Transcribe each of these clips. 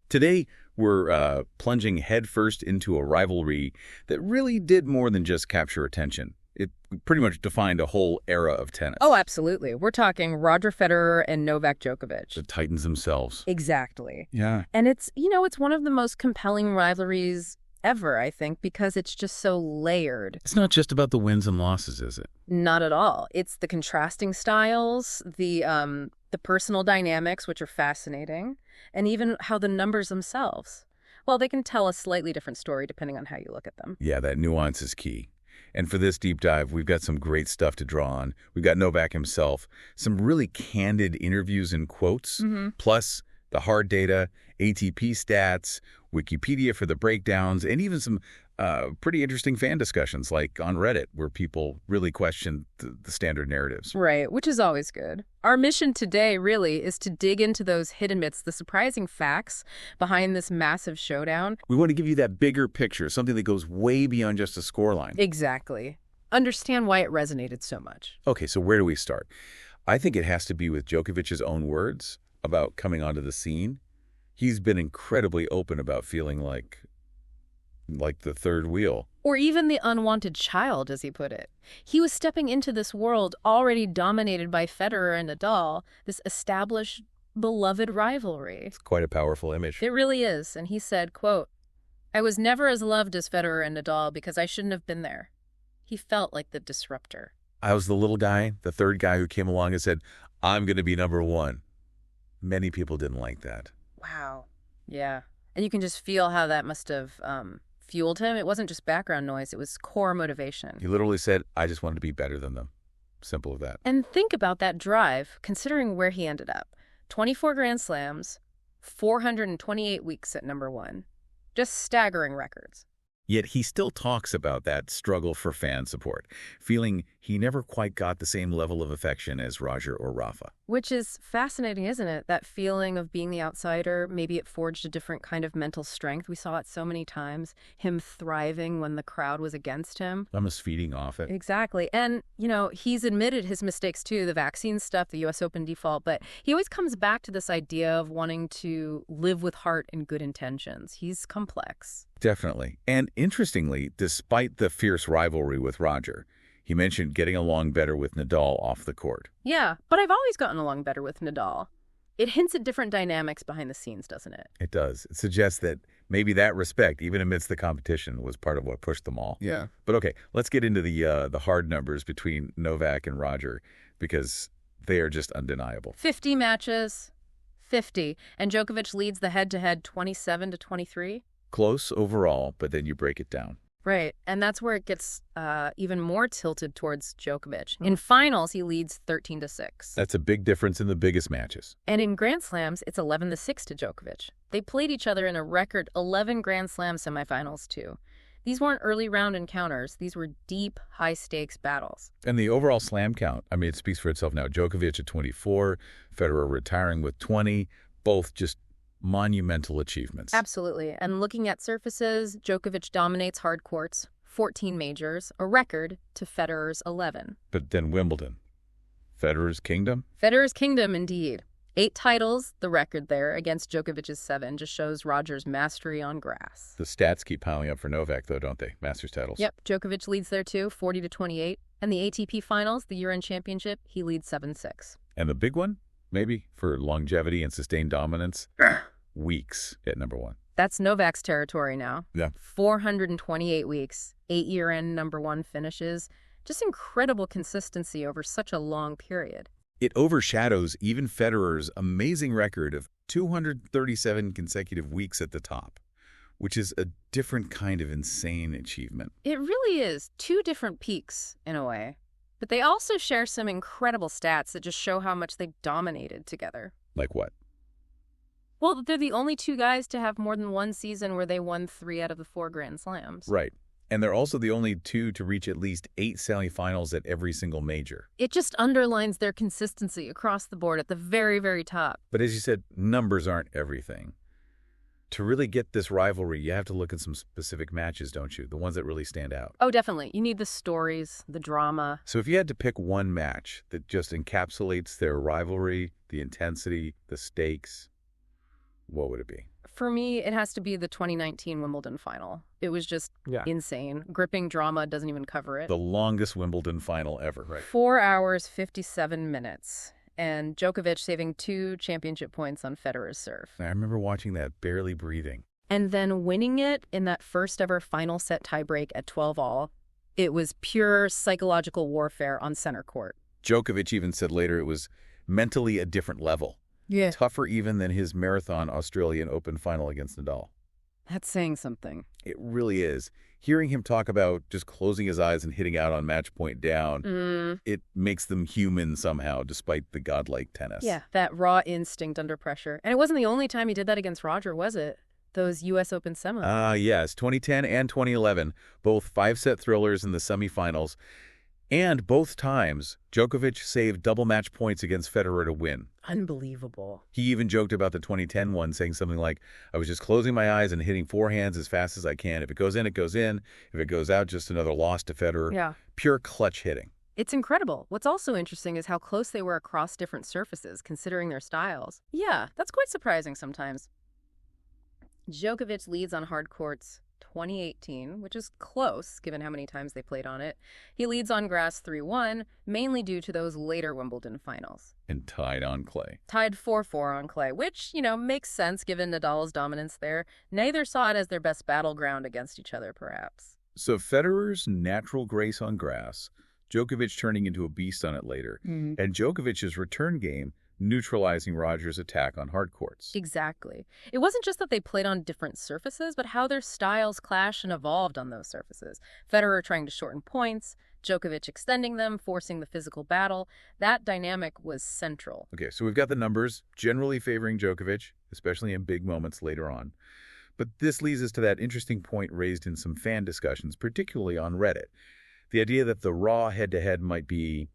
Today, we're plunging headfirst into a rivalry that really did more than just capture attention. It pretty much defined a whole era of tennis. Oh, absolutely. We're talking Roger Federer and Novak Djokovic. The Titans themselves. Exactly. Yeah. And it's one of the most compelling rivalries ever, I think, because it's just so layered. It's not just about the wins and losses, is it? Not at all. It's the contrasting styles, the personal dynamics, which are fascinating, and even how the numbers themselves, well, they can tell a slightly different story depending on how you look at them. Yeah, that nuance is key. And for this deep dive, we've got some great stuff to draw on. We've got Novak himself, some really candid interviews and quotes, plus the hard data, ATP stats, Wikipedia for the breakdowns, and even some pretty interesting fan discussions like on Reddit where people really question the standard narratives. Right, which is always good. Our mission today really is to dig into those hidden myths, the surprising facts behind this massive showdown. We want to give you that bigger picture, something that goes way beyond just a scoreline. Exactly. Understand why it resonated so much. Okay, so where do we start? I think it has to be with Djokovic's own words about coming onto the scene. He's been incredibly open about feeling like the third wheel. Or even the unwanted child, as he put it. He was stepping into this world already dominated by Federer and Nadal, this established, beloved rivalry. It's quite a powerful image. It really is. And he said, quote, "I was never as loved as Federer and Nadal because I shouldn't have been there." He felt like the disruptor. I was the little guy, the third guy who came along and said, "I'm going to be number one." Many people didn't like that. Wow. Yeah. And you can just feel how that must have fueled him. It wasn't just background noise. It was core motivation. He literally said, "I just wanted to be better than them." Simple as that. And think about that drive, considering where he ended up. 24 Grand Slams, 428 weeks at number one. Just staggering records. Yet he still talks about that struggle for fan support, feeling he never quite got the same level of affection as Roger or Rafa. Which is fascinating, isn't it? That feeling of being the outsider, maybe it forged a different kind of mental strength. We saw it so many times, him thriving when the crowd was against him. Almost feeding off it. Exactly. And, he's admitted his mistakes too, the vaccine stuff, the U.S. Open default, but he always comes back to this idea of wanting to live with heart and good intentions. He's complex. Definitely. And interestingly, despite the fierce rivalry with Roger, he mentioned getting along better with Nadal off the court. Yeah, but I've always gotten along better with Nadal. It hints at different dynamics behind the scenes, doesn't it? It does. It suggests that maybe that respect, even amidst the competition, was part of what pushed them all. Yeah. But okay, let's get into the hard numbers between Novak and Roger, because they are just undeniable. 50 matches, 50. And Djokovic leads the head-to-head 27-23. Close overall, but then you break it down. Right, and that's where it gets even more tilted towards Djokovic. In finals, he leads 13-6. That's a big difference in the biggest matches. And in Grand Slams, it's 11-6 to Djokovic. They played each other in a record 11 Grand Slam semifinals, too. These weren't early round encounters. These were deep, high-stakes battles. And the overall slam count, it speaks for itself now. Djokovic at 24, Federer retiring with 20, both just monumental achievements. Absolutely. And looking at surfaces, Djokovic dominates hard courts, 14 majors, a record to Federer's 11. But then Wimbledon. Federer's kingdom? Federer's kingdom, indeed. 8 titles, the record there, against Djokovic's 7, just shows Roger's mastery on grass. The stats keep piling up for Novak, though, don't they? Masters titles. Yep, Djokovic leads there, too, 40-28. And the ATP Finals, the year-end championship, he leads 7-6. And the big one? Maybe, for longevity and sustained dominance, weeks at number one. That's Novak's territory now. Yeah. 428 weeks, 8 year-end number one finishes. Just incredible consistency over such a long period. It overshadows even Federer's amazing record of 237 consecutive weeks at the top, which is a different kind of insane achievement. It really is. 2 different peaks, in a way. But they also share some incredible stats that just show how much they've dominated together. Like what? Well, they're the only 2 guys to have more than one season where they won 3 out of the 4 Grand Slams. Right. And they're also the only 2 to reach at least 8 semifinals at every single major. It just underlines their consistency across the board at the very, very top. But as you said, numbers aren't everything. To really get this rivalry, you have to look at some specific matches, don't you? The ones that really stand out. Oh, definitely. You need the stories, the drama. So if you had to pick one match that just encapsulates their rivalry, the intensity, the stakes, what would it be? For me, it has to be the 2019 Wimbledon final. It was just insane. Gripping drama doesn't even cover it. The longest Wimbledon final ever, right? 4 hours, 57 minutes. And Djokovic saving 2 championship points on Federer's serve. I remember watching that, barely breathing. And then winning it in that first ever final set tiebreak at 12-all. It was pure psychological warfare on center court. Djokovic even said later it was mentally a different level. Yeah. Tougher even than his marathon Australian Open final against Nadal. That's saying something. It really is. Hearing him talk about just closing his eyes and hitting out on match point down, it makes them human somehow, despite the godlike tennis. Yeah, that raw instinct under pressure. And it wasn't the only time he did that against Roger, was it? Those U.S. Open semis. Yes, 2010 and 2011, both 5-set thrillers in the semifinals. And both times, Djokovic saved double match points against Federer to win. Unbelievable. He even joked about the 2010 one, saying something like, I was just closing my eyes and hitting forehands as fast as I can. If it goes in, it goes in. If it goes out, just another loss to Federer. Yeah. Pure clutch hitting. It's incredible. What's also interesting is how close they were across different surfaces, considering their styles. Yeah, that's quite surprising sometimes. Djokovic leads on hard courts 2018, which is close given how many times they played on it. He leads on grass 3-1, mainly due to those later Wimbledon finals. And tied on clay. Tied 4-4 on clay, which, makes sense given Nadal's dominance there. Neither saw it as their best battleground against each other, perhaps. So Federer's natural grace on grass, Djokovic turning into a beast on it later, and Djokovic's return game neutralizing Roger's attack on hard courts. Exactly. It wasn't just that they played on different surfaces, but how their styles clashed and evolved on those surfaces. Federer trying to shorten points, Djokovic extending them, forcing the physical battle. That dynamic was central. Okay, so we've got the numbers generally favoring Djokovic, especially in big moments later on. But this leads us to that interesting point raised in some fan discussions, particularly on Reddit. The idea that the raw head-to-head might be,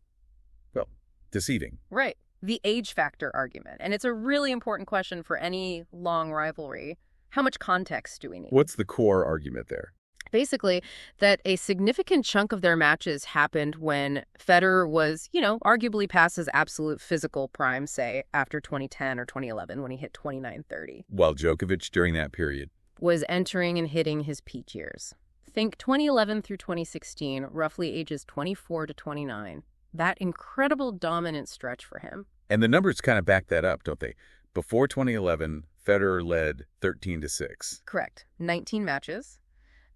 well, deceiving. Right. The age factor argument. And it's a really important question for any long rivalry. How much context do we need? What's the core argument there? Basically, that a significant chunk of their matches happened when Federer was, arguably past his absolute physical prime, say, after 2010 or 2011 when he hit 29-30. While Djokovic, during that period, was entering and hitting his peak years. Think 2011 through 2016, roughly ages 24 to 29. That incredible dominant stretch for him. And the numbers kind of back that up, don't they? Before 2011, Federer led 13-6. Correct. 19 matches.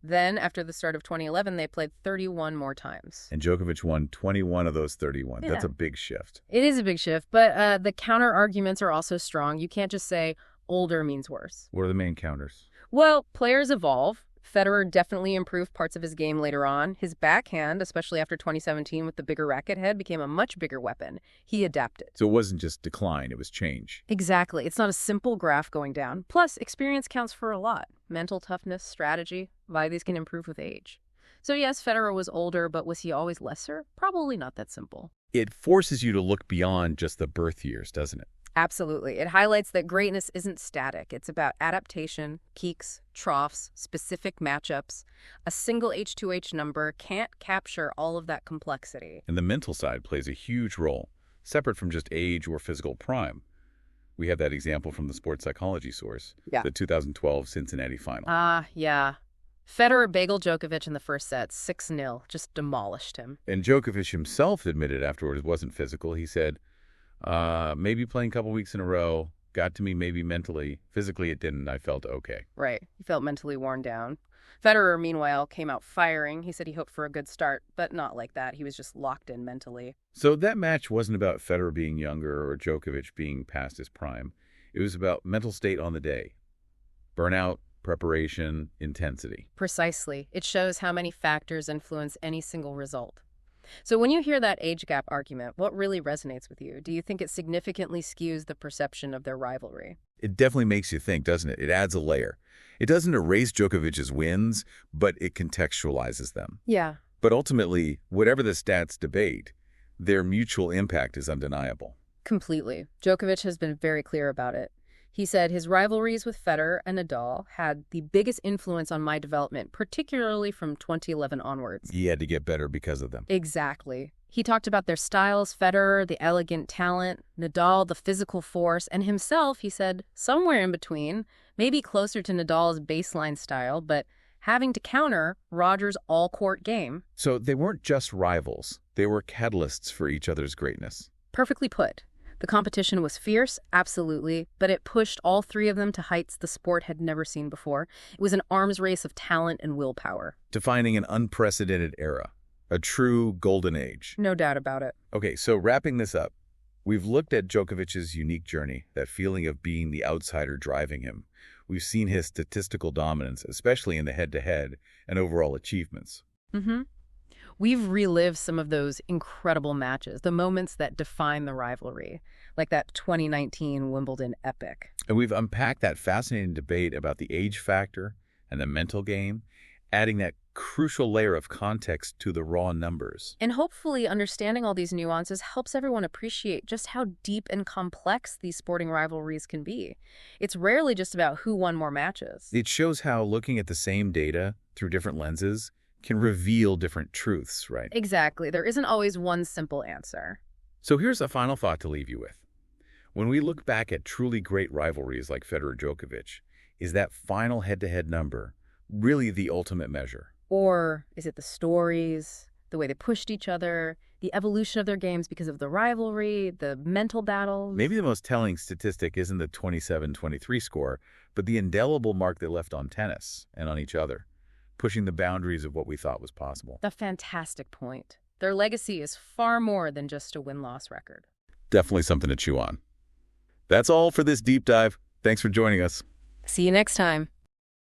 Then, after the start of 2011, they played 31 more times. And Djokovic won 21 of those 31. Yeah. That's a big shift. It is a big shift, but the counter arguments are also strong. You can't just say older means worse. What are the main counters? Well, players evolve. Federer definitely improved parts of his game later on. His backhand, especially after 2017 with the bigger racket head, became a much bigger weapon. He adapted. So it wasn't just decline, it was change. Exactly. It's not a simple graph going down. Plus, experience counts for a lot. Mental toughness, strategy, why these can improve with age. So yes, Federer was older, but was he always lesser? Probably not that simple. It forces you to look beyond just the birth years, doesn't it? Absolutely. It highlights that greatness isn't static. It's about adaptation, peaks, troughs, specific matchups. A single H2H number can't capture all of that complexity. And the mental side plays a huge role, separate from just age or physical prime. We have that example from the sports psychology source, the 2012 Cincinnati final. Yeah. Federer bageled Djokovic in the first set, 6-0, just demolished him. And Djokovic himself admitted afterward it wasn't physical. He said, maybe playing a couple weeks in a row got to me maybe mentally. Physically, it didn't. I felt okay. Right. He felt mentally worn down. Federer, meanwhile, came out firing. He said he hoped for a good start, but not like that. He was just locked in mentally. So that match wasn't about Federer being younger or Djokovic being past his prime. It was about mental state on the day. Burnout, preparation, intensity. Precisely. It shows how many factors influence any single result. So when you hear that age gap argument, what really resonates with you? Do you think it significantly skews the perception of their rivalry? It definitely makes you think, doesn't it? It adds a layer. It doesn't erase Djokovic's wins, but it contextualizes them. Yeah. But ultimately, whatever the stats debate, their mutual impact is undeniable. Completely. Djokovic has been very clear about it. He said his rivalries with Federer and Nadal had the biggest influence on my development, particularly from 2011 onwards. He had to get better because of them. Exactly. He talked about their styles, Federer, the elegant talent, Nadal, the physical force, and himself, he said, somewhere in between, maybe closer to Nadal's baseline style, but having to counter Roger's all-court game. So they weren't just rivals. They were catalysts for each other's greatness. Perfectly put. The competition was fierce, absolutely, but it pushed all three of them to heights the sport had never seen before. It was an arms race of talent and willpower. Defining an unprecedented era. A true golden age. No doubt about it. Okay, so wrapping this up, we've looked at Djokovic's unique journey, that feeling of being the outsider driving him. We've seen his statistical dominance, especially in the head-to-head and overall achievements. We've relived some of those incredible matches, the moments that define the rivalry, like that 2019 Wimbledon epic. And we've unpacked that fascinating debate about the age factor and the mental game, adding that crucial layer of context to the raw numbers. And hopefully understanding all these nuances helps everyone appreciate just how deep and complex these sporting rivalries can be. It's rarely just about who won more matches. It shows how looking at the same data through different lenses can reveal different truths, right? Exactly. There isn't always one simple answer. So here's a final thought to leave you with. When we look back at truly great rivalries like Federer-Djokovic, is that final head-to-head number really the ultimate measure? Or is it the stories, the way they pushed each other, the evolution of their games because of the rivalry, the mental battles? Maybe the most telling statistic isn't the 27-23 score, but the indelible mark they left on tennis and on each other, pushing the boundaries of what we thought was possible. A fantastic point. Their legacy is far more than just a win-loss record. Definitely something to chew on. That's all for this deep dive. Thanks for joining us. See you next time.